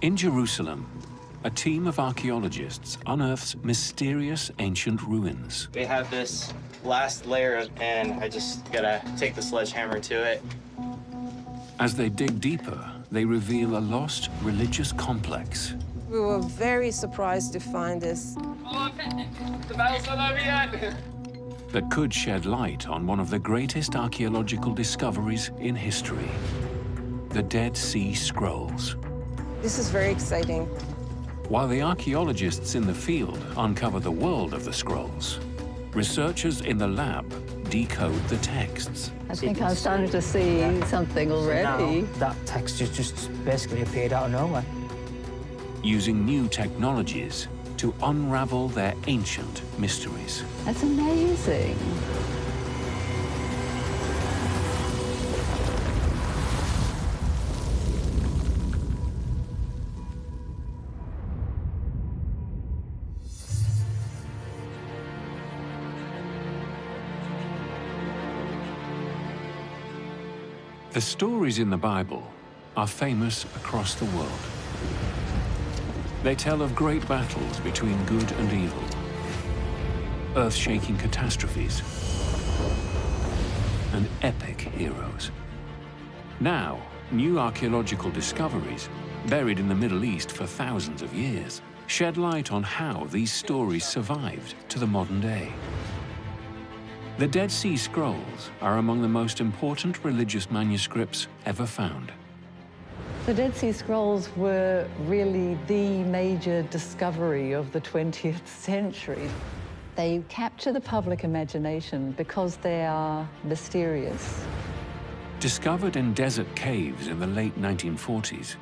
In Jerusalem, a team of archaeologists unearths mysterious ancient ruins. We have this last layer, and I just gotta take the sledgehammer to it. As they dig deeper, they reveal a lost religious complex. We were very surprised to find this. That could shed light on one of the greatest archaeological discoveries in history, the Dead Sea Scrolls. This is very exciting. While the archaeologists in the field uncover the world of the scrolls, researchers in the lab decode the texts. I think I'm starting to see something already. Now, that text just basically appeared out of nowhere. Using new technologies to unravel their ancient mysteries. That's amazing. The stories in the Bible are famous across the world. They tell of great battles between good and evil, earth-shaking catastrophes, and epic heroes. Now, new archaeological discoveries, buried in the Middle East for thousands of years, shed light on how these stories survived to the modern day. The Dead Sea Scrolls are among the most important religious manuscripts ever found. The Dead Sea Scrolls were really the major discovery of the 20th century. They capture the public imagination because they are mysterious. Discovered in desert caves in the late 1940s,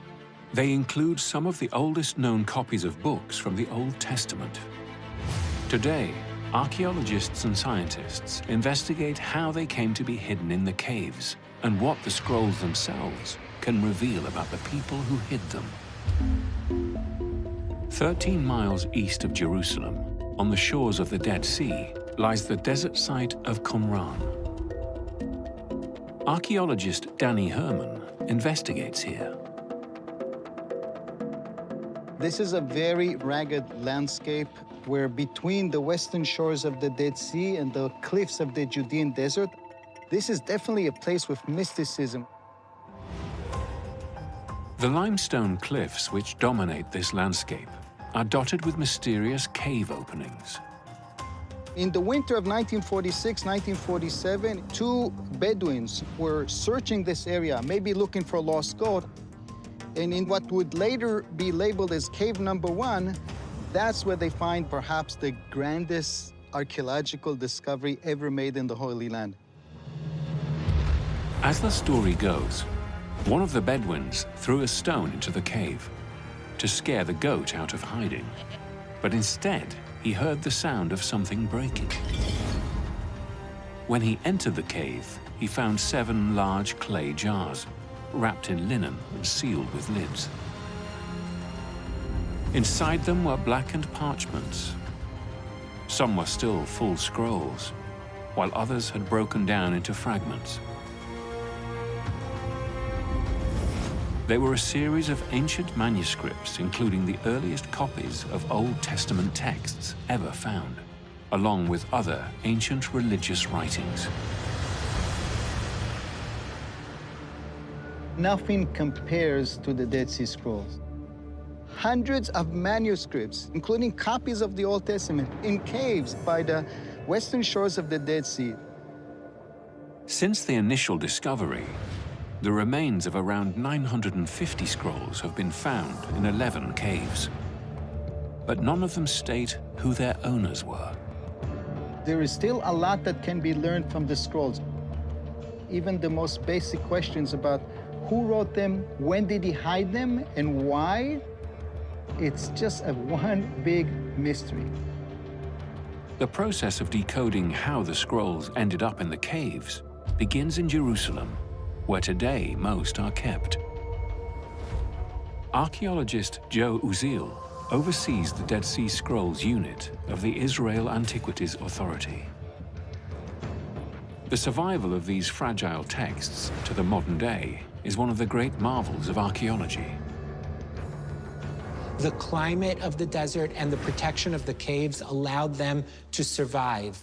they include some of the oldest known copies of books from the Old Testament. Today, archaeologists and scientists investigate how they came to be hidden in the caves and what the scrolls themselves can reveal about the people who hid them. 13 miles east of Jerusalem, on the shores of the Dead Sea, lies the desert site of Qumran. Archaeologist Danny Herman investigates here. This is a very ragged landscape where between the western shores of the Dead Sea and the cliffs of the Judean desert, this is definitely a place with mysticism. The limestone cliffs which dominate this landscape are dotted with mysterious cave openings. In the winter of 1946-1947, two Bedouins were searching this area, maybe looking for lost gold. And in what would later be labeled as cave number 1, that's where they find perhaps the grandest archaeological discovery ever made in the Holy Land. As the story goes, one of the Bedouins threw a stone into the cave to scare the goat out of hiding. But instead, he heard the sound of something breaking. When he entered the cave, he found 7 large clay jars, wrapped in linen and sealed with lids. Inside them were blackened parchments. Some were still full scrolls, while others had broken down into fragments. They were a series of ancient manuscripts, including the earliest copies of Old Testament texts ever found, along with other ancient religious writings. Nothing compares to the Dead Sea Scrolls. Hundreds of manuscripts, including copies of the Old Testament, in caves by the western shores of the Dead Sea. Since the initial discovery, the remains of around 950 scrolls have been found in 11 caves. But none of them state who their owners were. There is still a lot that can be learned from the scrolls. Even the most basic questions about who wrote them, when did he hide them, and why, it's just one big mystery. The process of decoding how the scrolls ended up in the caves begins in Jerusalem, where today most are kept. Archaeologist Joe Uziel oversees the Dead Sea Scrolls unit of the Israel Antiquities Authority. The survival of these fragile texts to the modern day is one of the great marvels of archaeology. The climate of the desert and the protection of the caves allowed them to survive.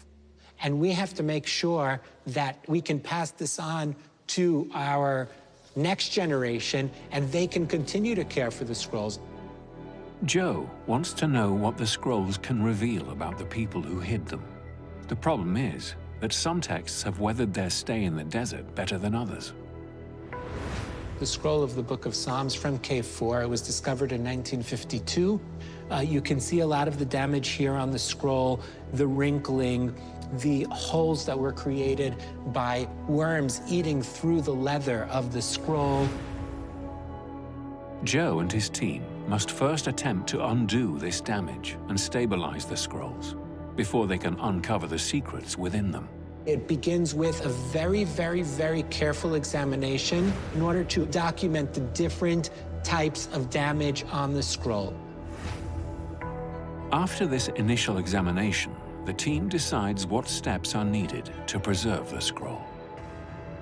And we have to make sure that we can pass this on to our next generation, and they can continue to care for the scrolls. Joe wants to know what the scrolls can reveal about the people who hid them. The problem is that some texts have weathered their stay in the desert better than others. The scroll of the Book of Psalms from Cave 4, it was discovered in 1952. You can see a lot of the damage here on the scroll, the wrinkling, the holes that were created by worms eating through the leather of the scroll. Joe and his team must first attempt to undo this damage and stabilize the scrolls before they can uncover the secrets within them. It begins with a very, very, very careful examination in order to document the different types of damage on the scroll. After this initial examination, the team decides what steps are needed to preserve the scroll.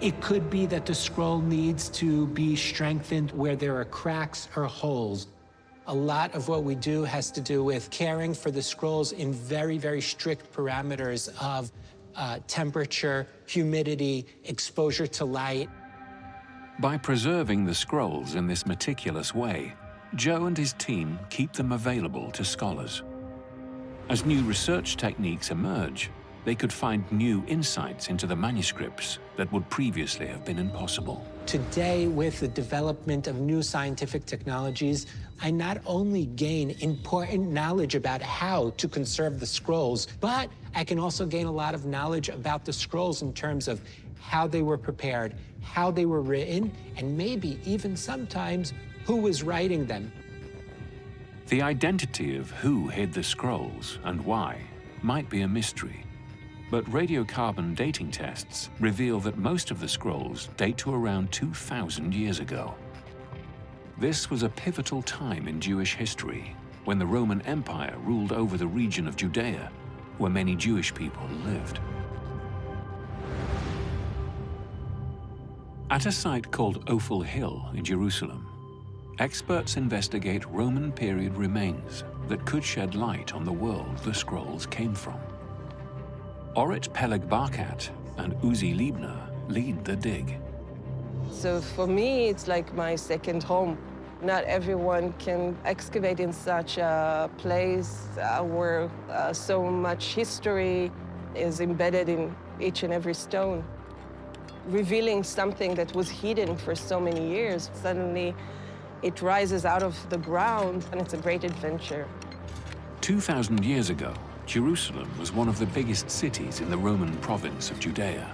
It could be that the scroll needs to be strengthened where there are cracks or holes. A lot of what we do has to do with caring for the scrolls in very, very strict parameters of temperature, humidity, exposure to light. By preserving the scrolls in this meticulous way, Joe and his team keep them available to scholars. As new research techniques emerge, they could find new insights into the manuscripts that would previously have been impossible. Today, with the development of new scientific technologies, I not only gain important knowledge about how to conserve the scrolls, but I can also gain a lot of knowledge about the scrolls in terms of how they were prepared, how they were written, and maybe even sometimes who was writing them. The identity of who hid the scrolls and why might be a mystery, but radiocarbon dating tests reveal that most of the scrolls date to around 2,000 years ago. This was a pivotal time in Jewish history, when the Roman Empire ruled over the region of Judea, where many Jewish people lived. At a site called Ophel Hill in Jerusalem, experts investigate Roman period remains that could shed light on the world the scrolls came from. Orit Peleg Barkat and Uzi Liebner lead the dig. So for me, it's like my second home. Not everyone can excavate in such a place where so much history is embedded in each and every stone. Revealing something that was hidden for so many years, suddenly it rises out of the ground, and it's a great adventure. 2,000 years ago, Jerusalem was one of the biggest cities in the Roman province of Judea.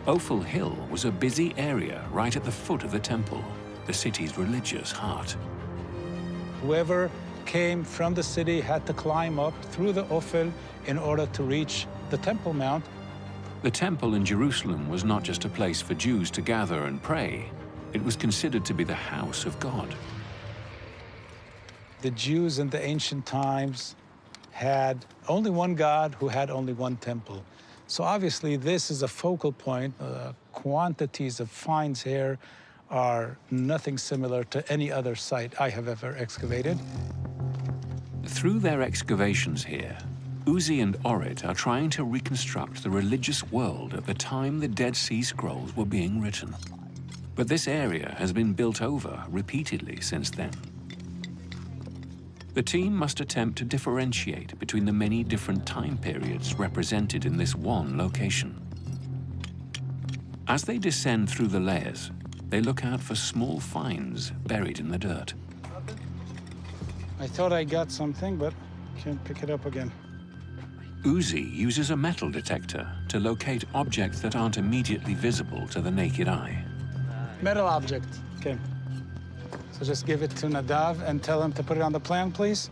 Ophel Hill was a busy area right at the foot of the temple, the city's religious heart. Whoever came from the city had to climb up through the Ophel in order to reach the Temple Mount. The temple in Jerusalem was not just a place for Jews to gather and pray. It was considered to be the house of God. The Jews in the ancient times had only one God who had only one temple. So obviously this is a focal point. Quantities of finds here are nothing similar to any other site I have ever excavated. Through their excavations here, Uzi and Orit are trying to reconstruct the religious world at the time the Dead Sea Scrolls were being written. But this area has been built over repeatedly since then. The team must attempt to differentiate between the many different time periods represented in this one location. As they descend through the layers, they look out for small finds buried in the dirt. I thought I got something, but can't pick it up again. Uzi uses a metal detector to locate objects that aren't immediately visible to the naked eye. Metal object. Okay. So just give it to Nadav and tell him to put it on the plan, please.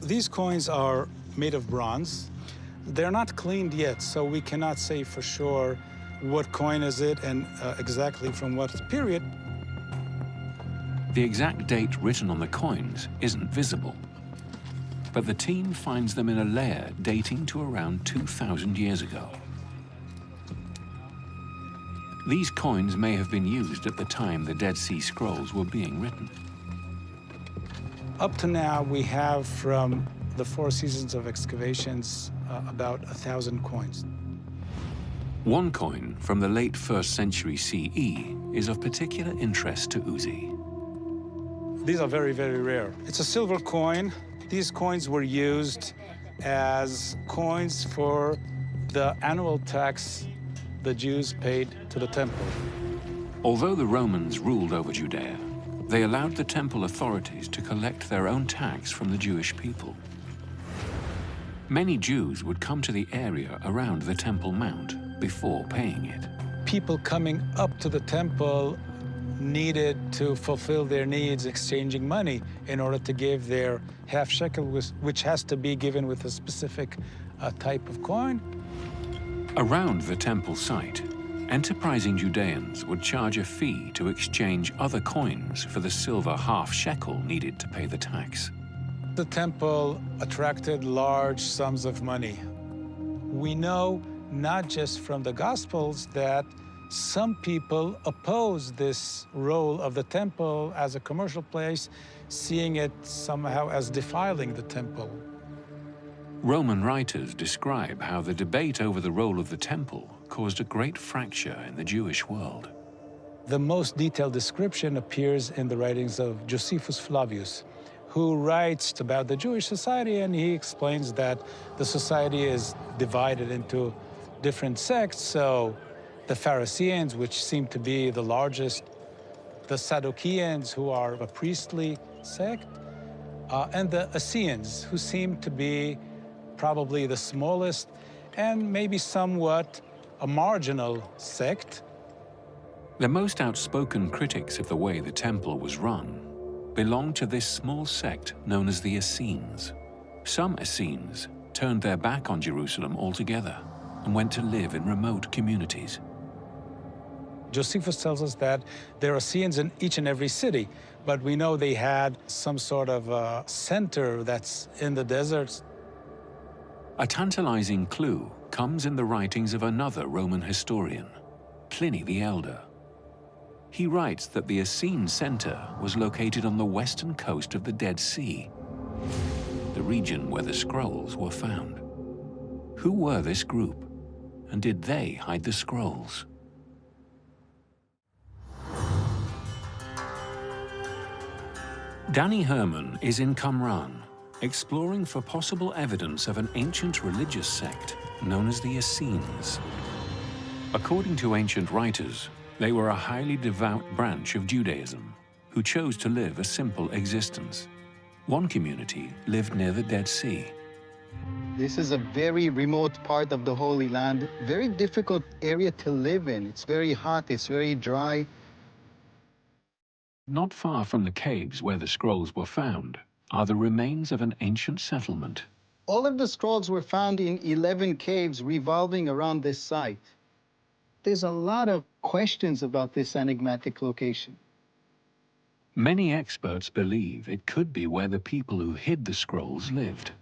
These coins are made of bronze. They're not cleaned yet, so we cannot say for sure what coin is it and exactly from what period. The exact date written on the coins isn't visible, but the team finds them in a layer dating to around 2,000 years ago. These coins may have been used at the time the Dead Sea Scrolls were being written. Up to now, we have from the 4 seasons of excavations about 1,000 coins. One coin from the late 1st century CE is of particular interest to Uzi. These are very, very rare. It's a silver coin. These coins were used as coins for the annual tax the Jews paid to the temple. Although the Romans ruled over Judea, they allowed the temple authorities to collect their own tax from the Jewish people. Many Jews would come to the area around the Temple Mount before paying it. People coming up to the temple needed to fulfill their needs, exchanging money in order to give their half shekel, which has to be given with a specific type of coin. Around the temple site, enterprising Judeans would charge a fee to exchange other coins for the silver half shekel needed to pay the tax. The temple attracted large sums of money. We know not just from the Gospels that some people oppose this role of the temple as a commercial place, seeing it somehow as defiling the temple. Roman writers describe how the debate over the role of the temple caused a great fracture in the Jewish world. The most detailed description appears in the writings of Josephus Flavius, who writes about the Jewish society, and he explains that the society is divided into different sects. So the Pharisees, which seem to be the largest, the Sadduceans, who are a priestly sect, and the Essenes, who seem to be probably the smallest and maybe somewhat a marginal sect. The most outspoken critics of the way the temple was run belonged to this small sect known as the Essenes. Some Essenes turned their back on Jerusalem altogether and went to live in remote communities. Josephus tells us that there are Essenes in each and every city, but we know they had some sort of center that's in the deserts. A tantalizing clue comes in the writings of another Roman historian, Pliny the Elder. He writes that the Essene center was located on the western coast of the Dead Sea, the region where the scrolls were found. Who were this group, and did they hide the scrolls? Danny Herman is in Qumran, exploring for possible evidence of an ancient religious sect known as the Essenes. According to ancient writers, they were a highly devout branch of Judaism who chose to live a simple existence. One community lived near the Dead Sea. This is a very remote part of the Holy Land, very difficult area to live in. It's very hot, it's very dry. Not far from the caves where the scrolls were found are the remains of an ancient settlement. All of the scrolls were found in 11 caves revolving around this site. There's a lot of questions about this enigmatic location. Many experts believe it could be where the people who hid the scrolls lived.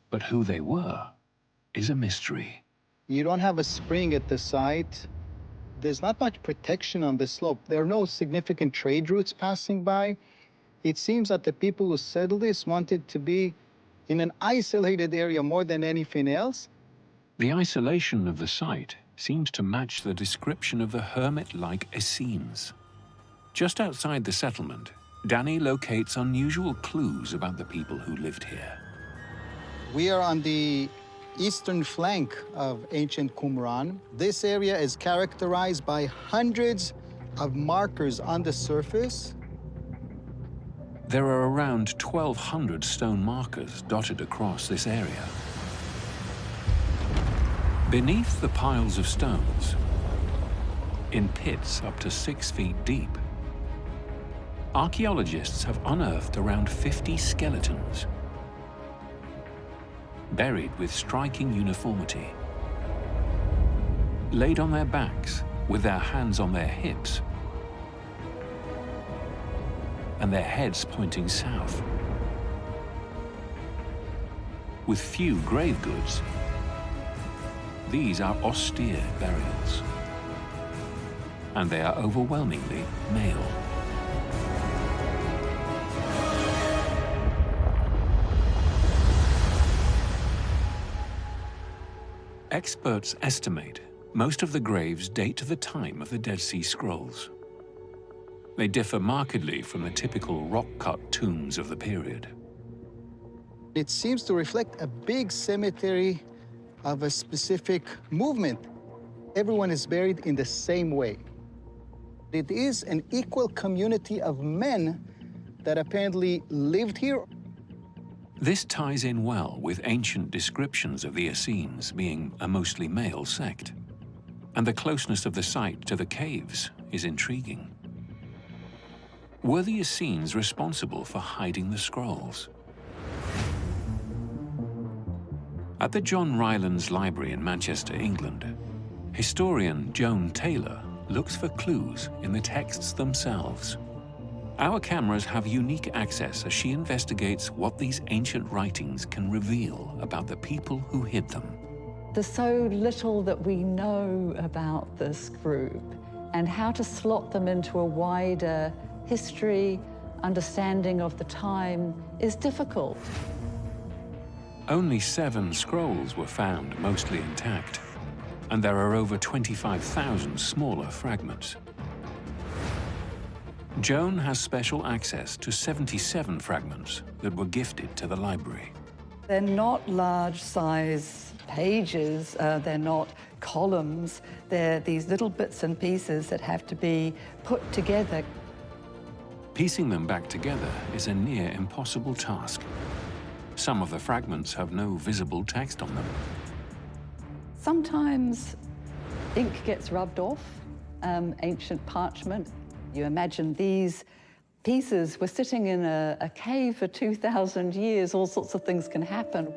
But who they were is a mystery. You don't have a spring at the site. There's not much protection on the slope. There are no significant trade routes passing by. It seems that the people who settled this wanted to be in an isolated area more than anything else. The isolation of the site seems to match the description of the hermit-like Essenes. Just outside the settlement, Danny locates unusual clues about the people who lived here. We are on the eastern flank of ancient Qumran. This area is characterized by hundreds of markers on the surface. There are around 1,200 stone markers dotted across this area. Beneath the piles of stones, in pits up to 6 feet deep, archaeologists have unearthed around 50 skeletons, buried with striking uniformity. Laid on their backs, with their hands on their hips, and their heads pointing south. With few grave goods, these are austere burials, and they are overwhelmingly male. Experts estimate most of the graves date to the time of the Dead Sea Scrolls. They differ markedly from the typical rock-cut tombs of the period. It seems to reflect a big cemetery of a specific movement. Everyone is buried in the same way. It is an equal community of men that apparently lived here. This ties in well with ancient descriptions of the Essenes being a mostly male sect. And the closeness of the site to the caves is intriguing. Were the Essenes responsible for hiding the scrolls? At the John Rylands Library in Manchester, England, historian Joan Taylor looks for clues in the texts themselves. Our cameras have unique access as she investigates what these ancient writings can reveal about the people who hid them. There's so little that we know about this group, and how to slot them into a wider history, understanding of the time is difficult. Only 7 scrolls were found, mostly intact, and there are over 25,000 smaller fragments. Joan has special access to 77 fragments that were gifted to the library. They're not large-size pages, they're not columns, they're these little bits and pieces that have to be put together. Piecing them back together is a near impossible task. Some of the fragments have no visible text on them. Sometimes ink gets rubbed off, ancient parchment. You imagine these pieces were sitting in a cave for 2,000 years. All sorts of things can happen.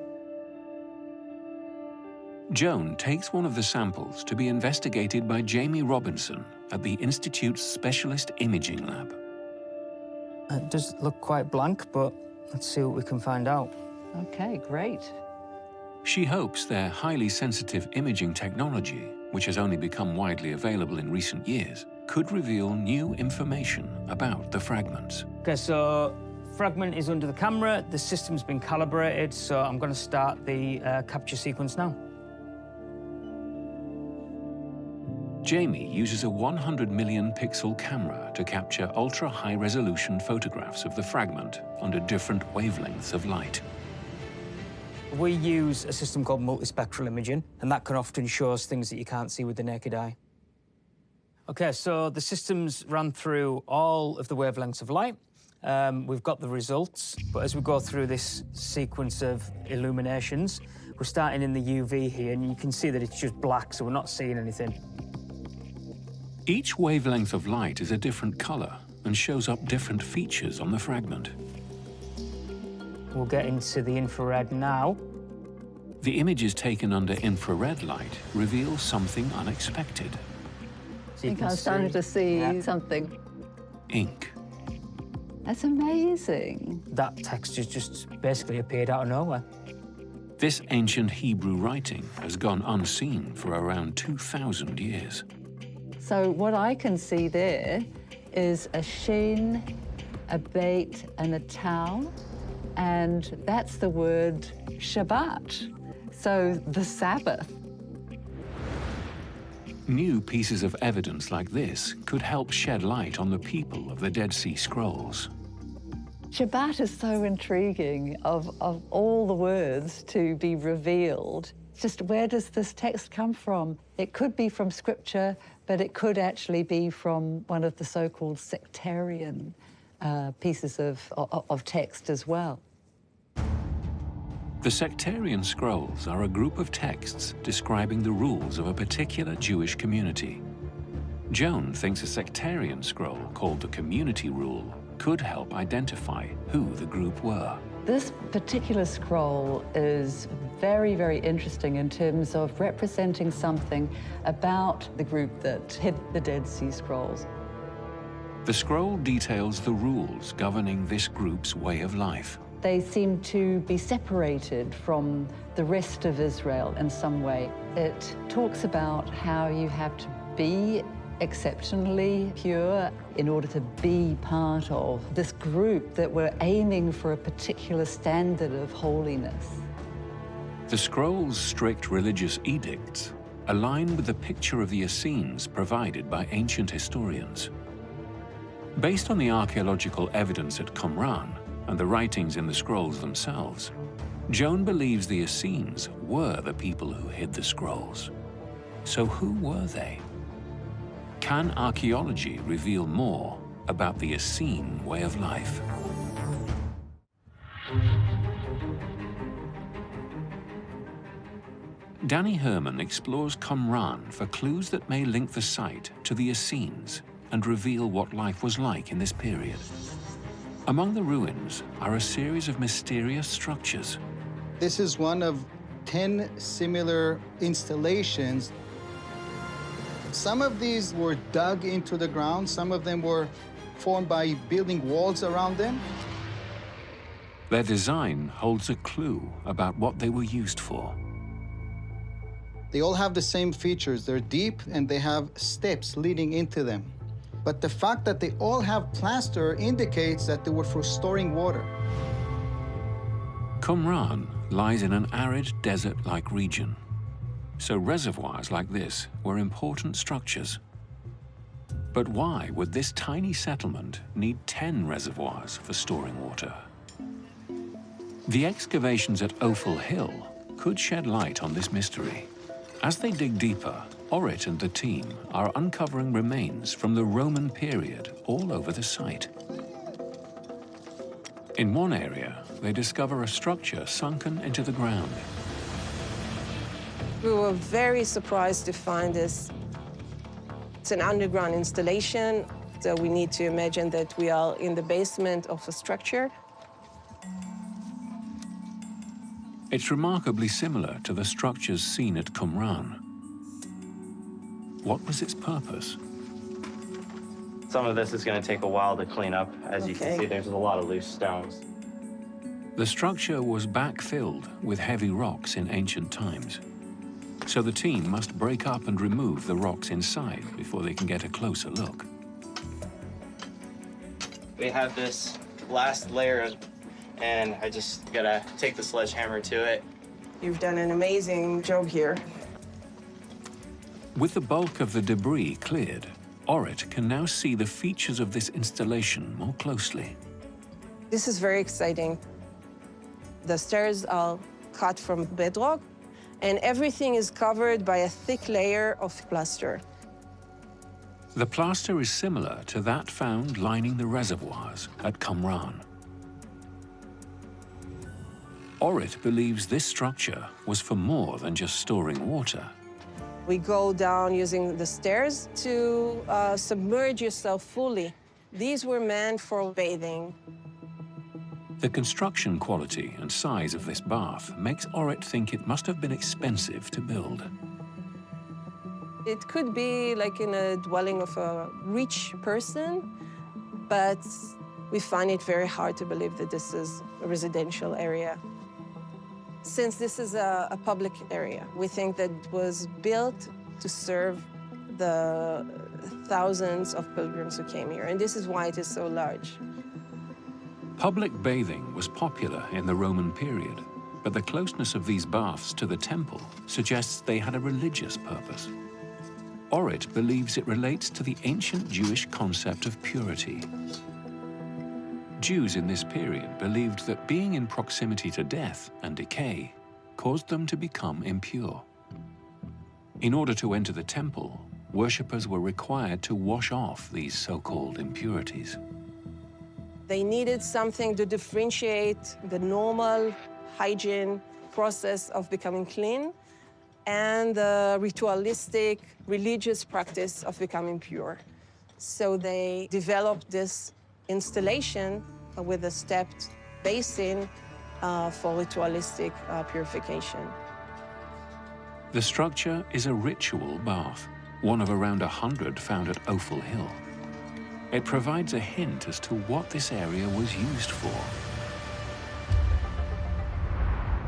Joan takes one of the samples to be investigated by Jamie Robinson at the Institute's Specialist Imaging Lab. It does look quite blank, but let's see what we can find out. Okay, great. She hopes their highly sensitive imaging technology, which has only become widely available in recent years, could reveal new information about the fragments. Okay, so fragment is under the camera. The system's been calibrated, so I'm going to start the capture sequence now. Jamie uses a 100 million pixel camera to capture ultra-high-resolution photographs of the fragment under different wavelengths of light. We use a system called multispectral imaging, and that can often show us things that you can't see with the naked eye. Okay, so the system's run through all of the wavelengths of light. We've got the results, but as we go through this sequence of illuminations, we're starting in the UV here, and you can see that it's just black, so we're not seeing anything. Each wavelength of light is a different color and shows up different features on the fragment. We'll get into the infrared now. The images taken under infrared light reveal something unexpected. I think I'm starting to see something. Ink. That's amazing. That text has just basically appeared out of nowhere. This ancient Hebrew writing has gone unseen for around 2,000 years. So what I can see there is a shin, a beit, and a tau, and that's the word Shabbat, so the Sabbath. New pieces of evidence like this could help shed light on the people of the Dead Sea Scrolls. Shabbat is so intriguing, of all the words to be revealed. Just where does this text come from? It could be from scripture, but it could actually be from one of the so-called sectarian pieces of text as well. The sectarian scrolls are a group of texts describing the rules of a particular Jewish community. Joan thinks a sectarian scroll called the Community Rule could help identify who the group were. This particular scroll is very, very interesting in terms of representing something about the group that hid the Dead Sea Scrolls. The scroll details the rules governing this group's way of life. They seem to be separated from the rest of Israel in some way. It talks about how you have to be exceptionally pure in order to be part of this group that were aiming for a particular standard of holiness. The scroll's strict religious edicts align with the picture of the Essenes provided by ancient historians. Based on the archaeological evidence at Qumran and the writings in the scrolls themselves, Joan believes the Essenes were the people who hid the scrolls. So who were they? Can archaeology reveal more about the Essene way of life? Danny Herman explores Qumran for clues that may link the site to the Essenes and reveal what life was like in this period. Among the ruins are a series of mysterious structures. This is one of 10 similar installations. Some of these were dug into the ground, some of them were formed by building walls around them. Their design holds a clue about what they were used for. They all have the same features. They're deep and they have steps leading into them. But the fact that they all have plaster indicates that they were for storing water. Qumran lies in an arid desert-like region, so reservoirs like this were important structures. But why would this tiny settlement need 10 reservoirs for storing water? The excavations at Ophel Hill could shed light on this mystery. As they dig deeper, Orit and the team are uncovering remains from the Roman period all over the site. In one area, they discover a structure sunken into the ground. We were very surprised to find this. It's an underground installation, so we need to imagine that we are in the basement of a structure. It's remarkably similar to the structures seen at Qumran. What was its purpose? Some of this is going to take a while to clean up. As you can see, there's a lot of loose stones. The structure was backfilled with heavy rocks in ancient times. So the team must break up and remove the rocks inside before they can get a closer look. We have this last layer, and I just got to take the sledgehammer to it. You've done an amazing job here. With the bulk of the debris cleared, Orit can now see the features of this installation more closely. This is very exciting. The stairs are cut from bedrock, and everything is covered by a thick layer of plaster. The plaster is similar to that found lining the reservoirs at Qumran. Orit believes this structure was for more than just storing water. We go down using the stairs to submerge yourself fully. These were meant for bathing. The construction quality and size of this bath makes Orit think it must have been expensive to build. It could be like in a dwelling of a rich person, but we find it very hard to believe that this is a residential area. Since this is a public area, we think that it was built to serve the thousands of pilgrims who came here, and this is why it is so large. Public bathing was popular in the Roman period, but the closeness of these baths to the temple suggests they had a religious purpose. Orit believes it relates to the ancient Jewish concept of purity. Jews in this period believed that being in proximity to death and decay caused them to become impure. In order to enter the temple, worshippers were required to wash off these so-called impurities. They needed something to differentiate the normal hygiene process of becoming clean and the ritualistic religious practice of becoming pure. So they developed this installation with a stepped basin for ritualistic purification. The structure is a ritual bath, one of around 100 found at Ophel Hill. It provides a hint as to what this area was used for.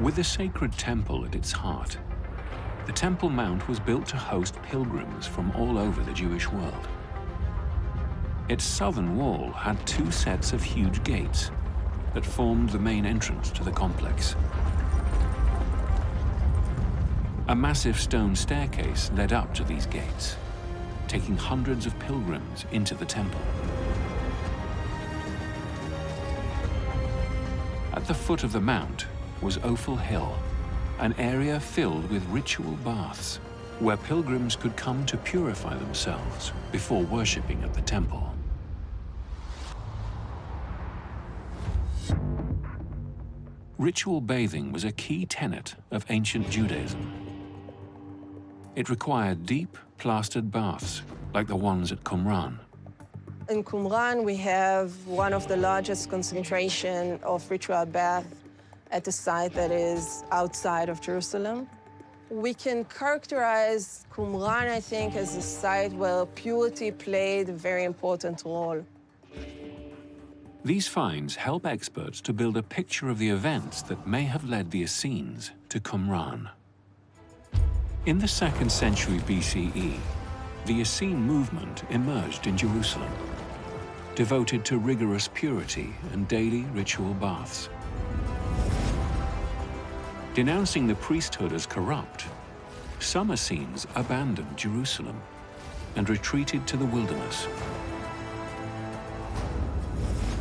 With the sacred temple at its heart, the Temple Mount was built to host pilgrims from all over the Jewish world. Its southern wall had 2 sets of huge gates that formed the main entrance to the complex. A massive stone staircase led up to these gates, taking hundreds of pilgrims into the temple. At the foot of the mount was Ophel Hill, an area filled with ritual baths, where pilgrims could come to purify themselves before worshipping at the temple. Ritual bathing was a key tenet of ancient Judaism. It required deep, plastered baths, like the ones at Qumran. In Qumran, we have one of the largest concentration of ritual bath at a site that is outside of Jerusalem. We can characterize Qumran, I think, as a site where purity played a very important role. These finds help experts to build a picture of the events that may have led the Essenes to Qumran. In the 2nd century BCE, the Essene movement emerged in Jerusalem, devoted to rigorous purity and daily ritual baths. Denouncing the priesthood as corrupt, some Essenes abandoned Jerusalem and retreated to the wilderness.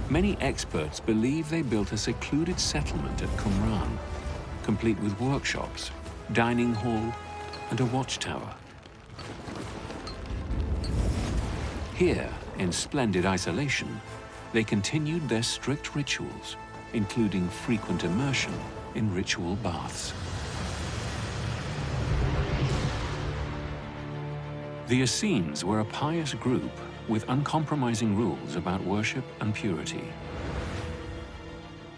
Many experts believe they built a secluded settlement at Qumran, complete with workshops, dining hall, and a watchtower. Here, in splendid isolation, they continued their strict rituals, including frequent immersion in ritual baths. The Essenes were a pious group with uncompromising rules about worship and purity.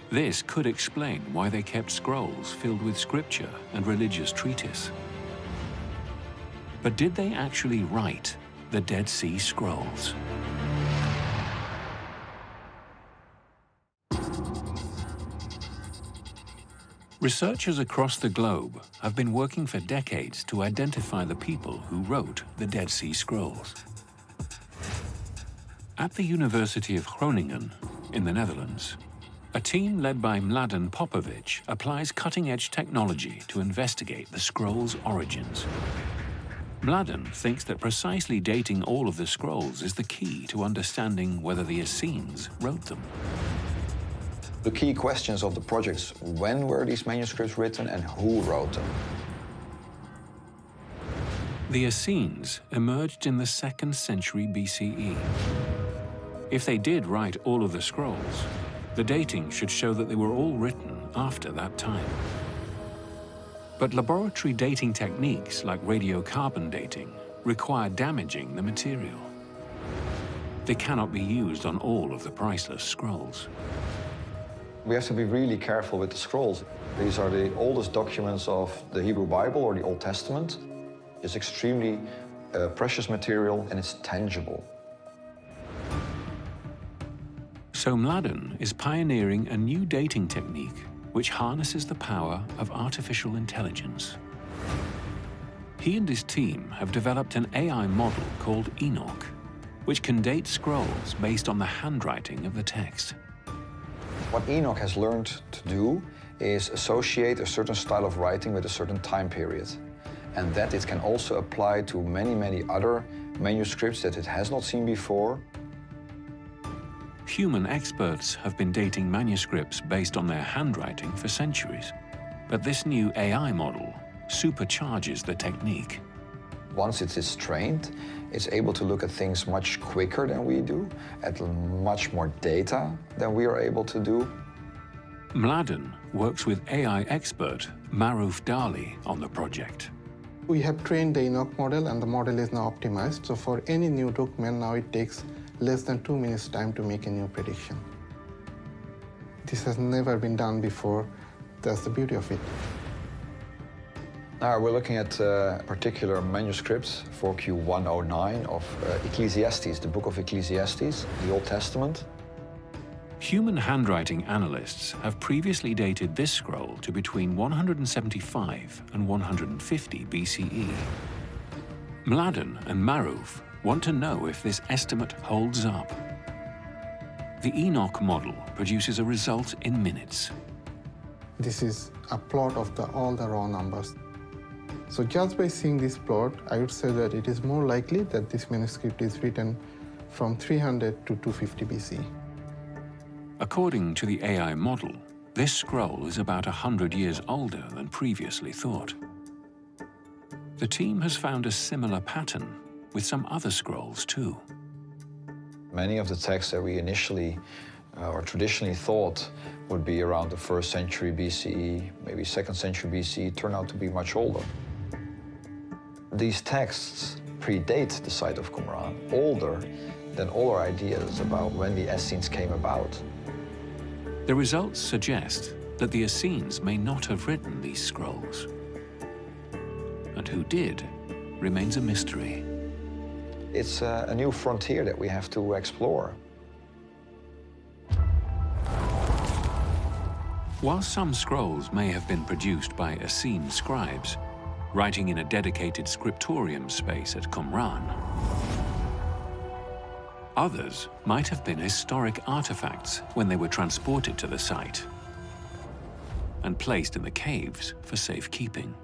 This could explain why they kept scrolls filled with scripture and religious treatise. But did they actually write the Dead Sea Scrolls? Researchers across the globe have been working for decades to identify the people who wrote the Dead Sea Scrolls. At the University of Groningen, in the Netherlands, a team led by Mladen Popovic applies cutting-edge technology to investigate the scrolls' origins. Mladen thinks that precisely dating all of the scrolls is the key to understanding whether the Essenes wrote them. The key questions of the projects: when were these manuscripts written and who wrote them? The Essenes emerged in the 2nd century BCE. If they did write all of the scrolls, the dating should show that they were all written after that time. But laboratory dating techniques like radiocarbon dating require damaging the material. They cannot be used on all of the priceless scrolls. We have to be really careful with the scrolls. These are the oldest documents of the Hebrew Bible or the Old Testament. It's extremely precious material and it's tangible. So Mladen is pioneering a new dating technique which harnesses the power of artificial intelligence. He and his team have developed an AI model called Enoch, which can date scrolls based on the handwriting of the text. What Enoch has learned to do is associate a certain style of writing with a certain time period, and that it can also apply to many other manuscripts that it has not seen before. Human experts have been dating manuscripts based on their handwriting for centuries, but this new AI model supercharges the technique. Once it is trained, it's able to look at things much quicker than we do, at much more data than we are able to do. Mladen works with AI expert Maruf Dali on the project. We have trained the Enoch model and the model is now optimized. So for any new document, now it takes less than 2 minutes time to make a new prediction. This has never been done before. That's the beauty of it. Now we're looking at a particular manuscript, 4Q109 of Ecclesiastes, the book of Ecclesiastes, the Old Testament. Human handwriting analysts have previously dated this scroll to between 175 and 150 BCE. Mladen and Maruf want to know if this estimate holds up. The Enoch model produces a result in minutes. This is a plot of all the raw numbers. So just by seeing this plot, I would say that it is more likely that this manuscript is written from 300 to 250 BC. According to the AI model, this scroll is about 100 years older than previously thought. The team has found a similar pattern with some other scrolls too. Many of the texts that we initially or traditionally thought would be around the 1st century BCE, maybe 2nd century BCE, turn out to be much older. These texts predate the site of Qumran, older than all our ideas about when the Essenes came about. The results suggest that the Essenes may not have written these scrolls. And who did remains a mystery. It's a new frontier that we have to explore. While some scrolls may have been produced by Essene scribes, writing in a dedicated scriptorium space at Qumran, others might have been historic artifacts when they were transported to the site and placed in the caves for safekeeping.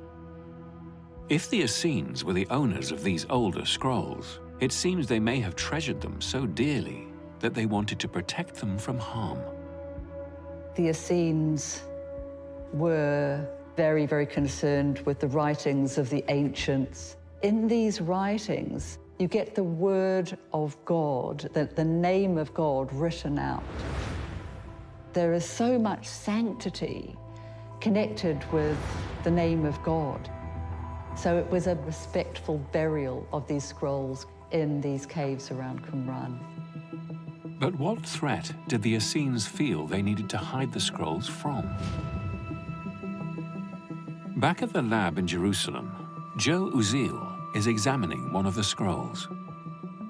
If the Essenes were the owners of these older scrolls, it seems they may have treasured them so dearly that they wanted to protect them from harm. The Essenes were very, very concerned with the writings of the ancients. In these writings, you get the word of God, the name of God written out. There is so much sanctity connected with the name of God. So it was a respectful burial of these scrolls in these caves around Qumran. But what threat did the Essenes feel they needed to hide the scrolls from? Back at the lab in Jerusalem, Joe Uzziel is examining one of the scrolls.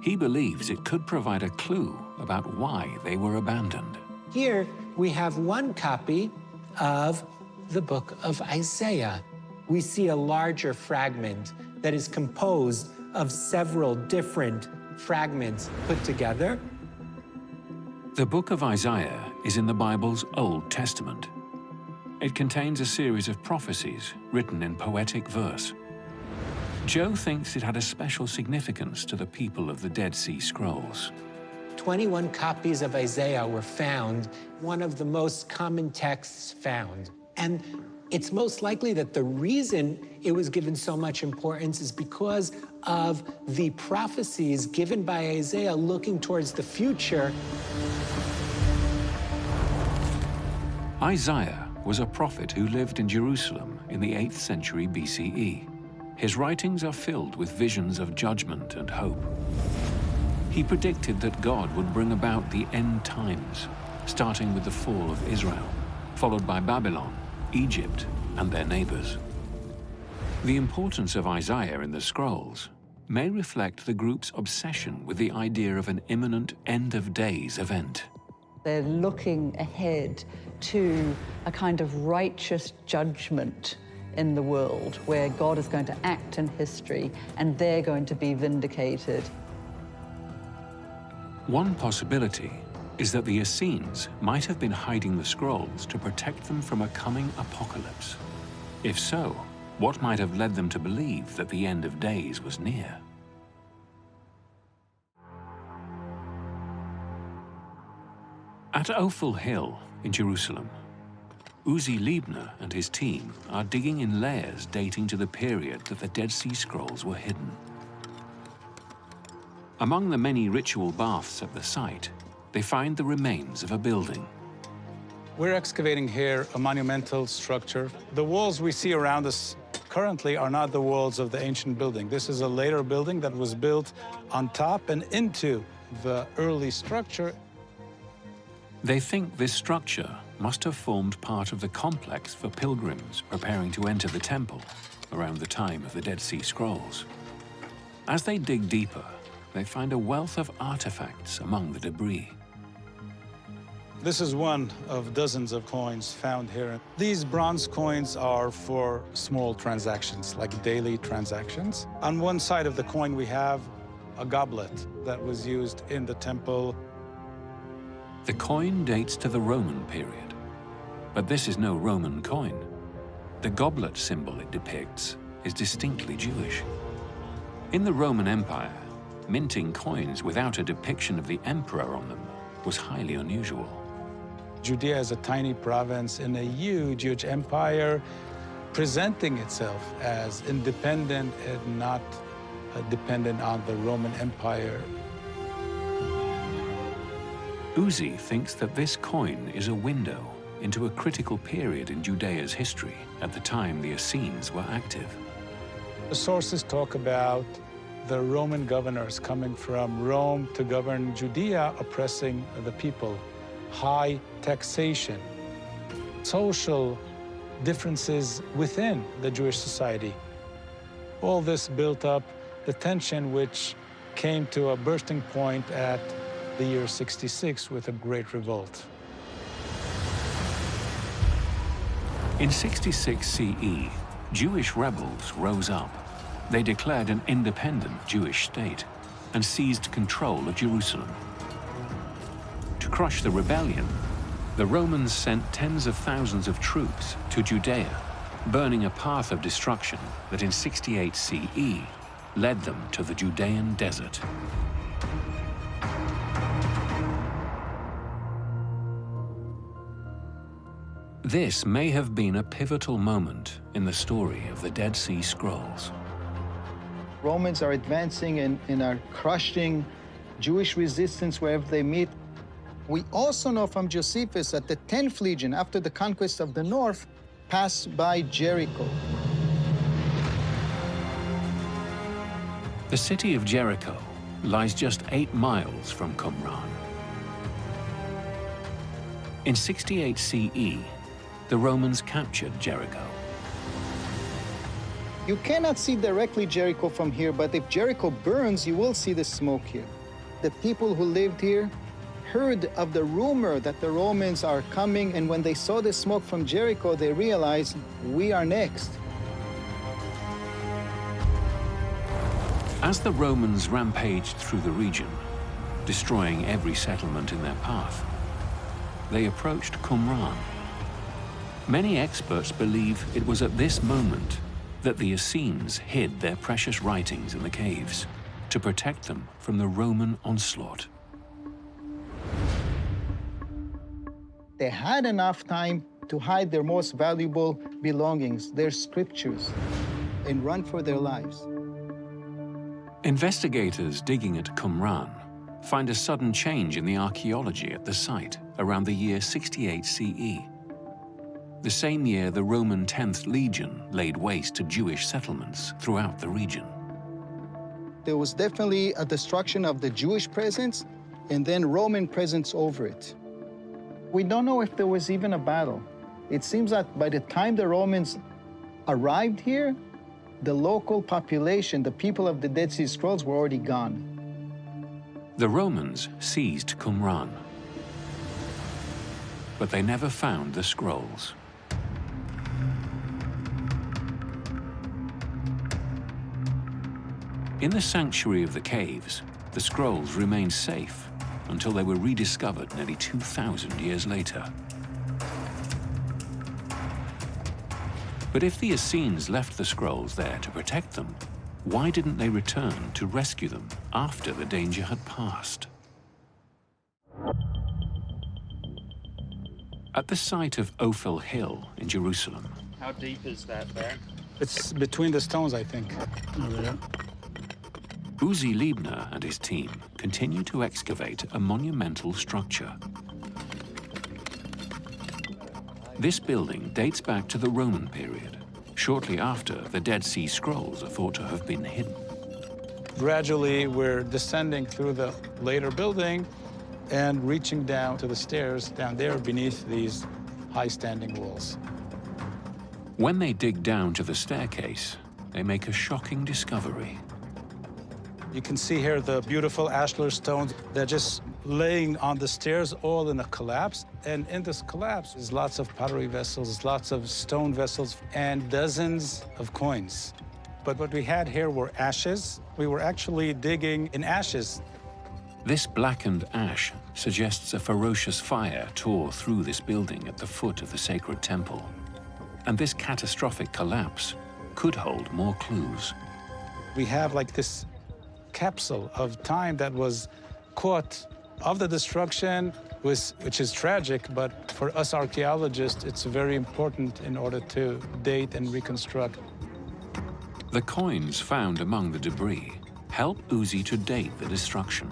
He believes it could provide a clue about why they were abandoned. Here we have one copy of the book of Isaiah. We see a larger fragment that is composed of several different fragments put together. The book of Isaiah is in the Bible's Old Testament. It contains a series of prophecies written in poetic verse. Joe thinks it had a special significance to the people of the Dead Sea Scrolls. 21 copies of Isaiah were found, one of the most common texts found. And it's most likely that the reason it was given so much importance is because of the prophecies given by Isaiah looking towards the future. Isaiah was a prophet who lived in Jerusalem in the 8th century BCE. His writings are filled with visions of judgment and hope. He predicted that God would bring about the end times, starting with the fall of Israel, followed by Babylon, Egypt, and their neighbors. The importance of Isaiah in the scrolls may reflect the group's obsession with the idea of an imminent end-of-days event. They're looking ahead to a kind of righteous judgment in the world where God is going to act in history and they're going to be vindicated. One possibility is that the Essenes might have been hiding the scrolls to protect them from a coming apocalypse. If so, what might have led them to believe that the end of days was near? At Ophel Hill in Jerusalem, Uzi Liebner and his team are digging in layers dating to the period that the Dead Sea Scrolls were hidden. Among the many ritual baths at the site, they find the remains of a building. We're excavating here a monumental structure. The walls we see around us currently are not the walls of the ancient building. This is a later building that was built on top and into the early structure. They think this structure must have formed part of the complex for pilgrims preparing to enter the temple around the time of the Dead Sea Scrolls. As they dig deeper, they find a wealth of artifacts among the debris. This is one of dozens of coins found here. These bronze coins are for small transactions, like daily transactions. On one side of the coin, we have a goblet that was used in the temple. The coin dates to the Roman period, but this is no Roman coin. The goblet symbol it depicts is distinctly Jewish. In the Roman Empire, minting coins without a depiction of the emperor on them was highly unusual. Judea is a tiny province in a huge empire, presenting itself as independent and not dependent on the Roman Empire. Uzi thinks that this coin is a window into a critical period in Judea's history at the time the Essenes were active. The sources talk about the Roman governors coming from Rome to govern Judea, oppressing the people, high taxation, social differences within the Jewish society. All this built up the tension which came to a bursting point at the year 66 with a great revolt. In 66 CE, Jewish rebels rose up. They declared an independent Jewish state and seized control of Jerusalem. To crush the rebellion, the Romans sent tens of thousands of troops to Judea, burning a path of destruction that in 68 CE led them to the Judean desert. This may have been a pivotal moment in the story of the Dead Sea Scrolls. Romans are advancing and are crushing Jewish resistance wherever they meet. We also know from Josephus that the 10th legion, after the conquest of the north, passed by Jericho. The city of Jericho lies just 8 miles from Qumran. In 68 CE, the Romans captured Jericho. You cannot see directly Jericho from here, but if Jericho burns, you will see the smoke here. The people who lived here heard of the rumor that the Romans are coming, and when they saw the smoke from Jericho, they realized, we are next. As the Romans rampaged through the region, destroying every settlement in their path, they approached Qumran. Many experts believe it was at this moment that the Essenes hid their precious writings in the caves to protect them from the Roman onslaught. They had enough time to hide their most valuable belongings, their scriptures, and run for their lives. Investigators digging at Qumran find a sudden change in the archaeology at the site around the year 68 CE. The same year, the Roman 10th Legion laid waste to Jewish settlements throughout the region. There was definitely a destruction of the Jewish presence and then Roman presence over it. We don't know if there was even a battle. It seems that by the time the Romans arrived here, the local population, the people of the Dead Sea Scrolls, were already gone. The Romans seized Qumran, but they never found the scrolls. In the sanctuary of the caves, the scrolls remained safe until they were rediscovered nearly 2,000 years later. But if the Essenes left the scrolls there to protect them, why didn't they return to rescue them after the danger had passed? At the site of Ophel Hill in Jerusalem. How deep is that there? It's between the stones, I think. Over there. Uzi Liebner and his team continue to excavate a monumental structure. This building dates back to the Roman period, shortly after the Dead Sea Scrolls are thought to have been hidden. Gradually, we're descending through the later building and reaching down to the stairs down there beneath these high-standing walls. When they dig down to the staircase, they make a shocking discovery. You can see here the beautiful ashlar stones. They're just laying on the stairs, all in a collapse. And in this collapse, there's lots of pottery vessels, lots of stone vessels, and dozens of coins. But what we had here were ashes. We were actually digging in ashes. This blackened ash suggests a ferocious fire tore through this building at the foot of the sacred temple. And this catastrophic collapse could hold more clues. We have like this capsule of time that was caught of the destruction, which is tragic, but for us archaeologists, it's very important in order to date and reconstruct. The coins found among the debris help Uzi to date the destruction.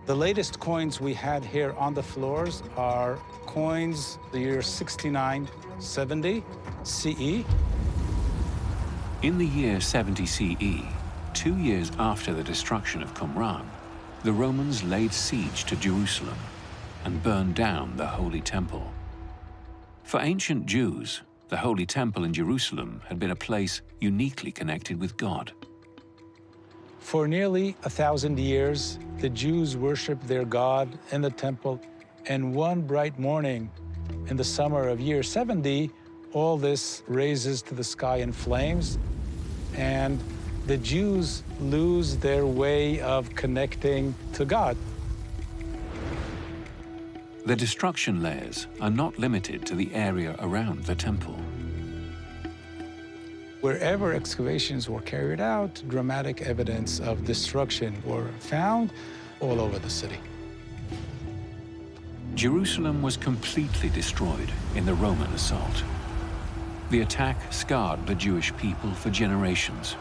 The latest coins we had here on the floors are coins the year 6970 CE. In the year 70 CE, 2 years after the destruction of Qumran, the Romans laid siege to Jerusalem and burned down the Holy Temple. For ancient Jews, the Holy Temple in Jerusalem had been a place uniquely connected with God. For nearly 1,000 years, the Jews worshiped their God in the temple, and one bright morning in the summer of year 70, all this raises to the sky in flames, and the Jews lose their way of connecting to God. The destruction layers are not limited to the area around the temple. Wherever excavations were carried out, dramatic evidence of destruction were found all over the city. Jerusalem was completely destroyed in the Roman assault. The attack scarred the Jewish people for generations.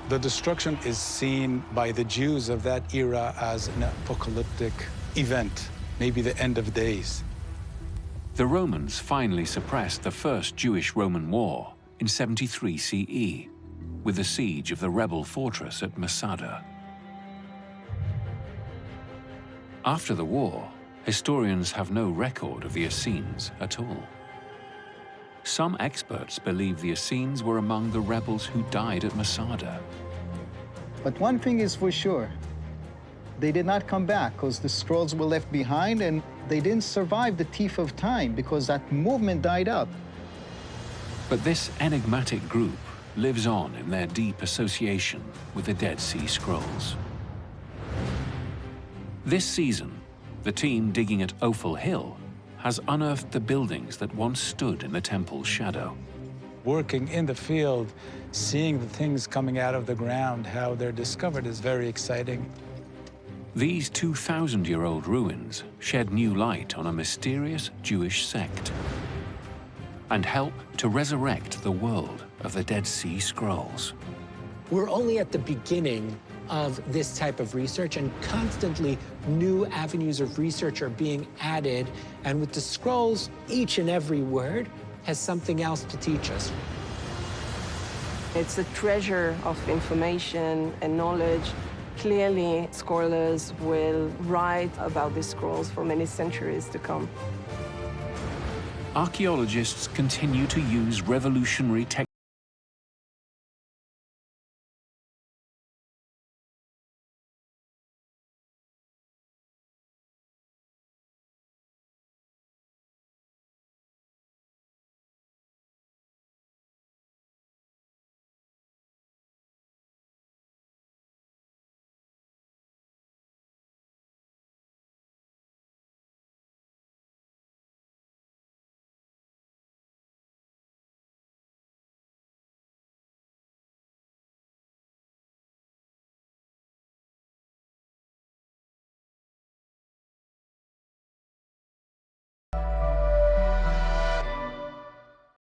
The destruction is seen by the Jews of that era as an apocalyptic event, maybe the end of days. The Romans finally suppressed the First Jewish-Roman War in 73 CE, with the siege of the rebel fortress at Masada. After the war, historians have no record of the Essenes at all. Some experts believe the Essenes were among the rebels who died at Masada. But one thing is for sure, they did not come back because the scrolls were left behind, and they didn't survive the teeth of time because that movement died up. But this enigmatic group lives on in their deep association with the Dead Sea Scrolls. This season, the team digging at Ophel Hill has unearthed the buildings that once stood in the temple's shadow. Working in the field, seeing the things coming out of the ground, how they're discovered, is very exciting. These 2,000-year-old ruins shed new light on a mysterious Jewish sect and help to resurrect the world of the Dead Sea Scrolls. We're only at the beginning of this type of research, and constantly new avenues of research are being added. And with the scrolls, each and every word has something else to teach us. It's a treasure of information and knowledge. Clearly, scholars will write about these scrolls for many centuries to come. Archaeologists continue to use revolutionary techniques